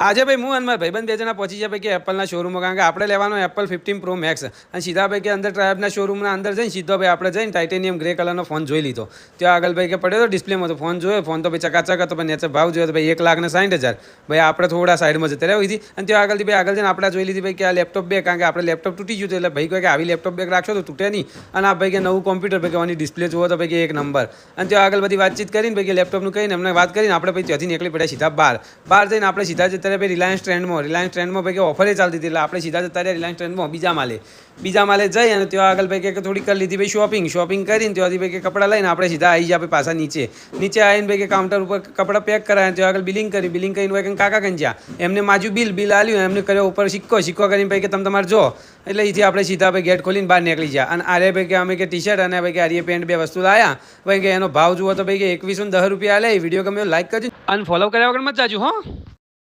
આજે ભાઈ હું અને મારા ભાઈબંધ બે જણા પહોંચી જાય કે એપલના શોરૂમમાં, કારણ કે આપણે લેવાનો એપલ 15 પ્રો મેક્સ, અને સીધા ભાઈ કે અંદર ટ્રાયબના શોરૂમના અંદર જઈને સીધો ભાઈ આપણે જઈને ટાઇટેનિયમ ગ્રે કલરનો ફોન જોઈ લીધો. ત્યાં આગળ ભાઈ કે પડ્યો તો ડિસ્પ્લેમાં, તો ફોન જોયો, ફોન તો ભાઈ ચકાચક હતો, ભાઈ નેચર ભાવ જોયો તો ભાઈ 1,60,000. ભાઈ આપણે થોડા સાઈડમાં જતા રહ્યા હતી, અને ત્યાં આગળથી ભાઈ આગળ જઈને આપણે જોઈ લીધી ભાઈ કે આ લેપટોપ બેગ, કારણ કે આપણે લેપટોપ તૂટી ગયું હતું, એટલે ભાઈ કહે કે આવી લેપટોપ બેગ રાખશો તો તૂટે નહીં, અને આ ભાઈ કે નવું કોમ્પ્યુટર ભાઈ કે આની ડિસ્પ્લે જુઓ તો ભાઈ કે એક નંબર. અને ત્યાં આગળ બધી વાતચીત કરીને ભાઈ કે લેપટોપનું કહીને એમને વાત કરીને આપણે ભાઈ ત્યાંથી નીકળી પડ્યા સીધા બહાર જઈને આપણે સીધા જતા રહ્યા ભાઈ રિલાયન્સ ટ્રેન્ડમાં ભાઈ કે ઓફરે ચાલતી હતી, એટલે આપણે સીધા જતા રહ્યા રિલાયન્સ ટ્રેન્ડમાં બીજા માલે જઈ અને ત્યાં આગળ ભાઈ કે થોડી કરી લીધી ભાઈ શોપિંગ કરીને ત્યાંથી ભાઈ કે કપડાં લઈને આપણે સીધા આવી ગયા પાછા નીચે આવીને ભાઈ કે કાઉન્ટર ઉપર કપડાં પેક કરાયા, ત્યાં આગળ બિલિંગ કરીને ભાઈ કાકા કન જ્યાં એમને માજુ બિલ આલ્યું, એમને કર્યો ઉપર સિક્કો કરીને ભાઈ કે તમે તમારે જો, એટલે અહીંથી આપણે સીધા ભાઈ ગેટ ખોલીને બહાર નીકળી ગયા. અને આરે ભાઈ કે અમે કે ટી શર્ટ અને ભાઈ કે આરીએ પેન્ટ બે વસ્તુ લાયા, ભાઈ કે એનો ભાવ જુઓ તો ભાઈ કે 2110 રૂપિયા લે. વિડીયો ગમે લાઈક કરજો અને ફોલો કર્યા વગર મત જાજો હો.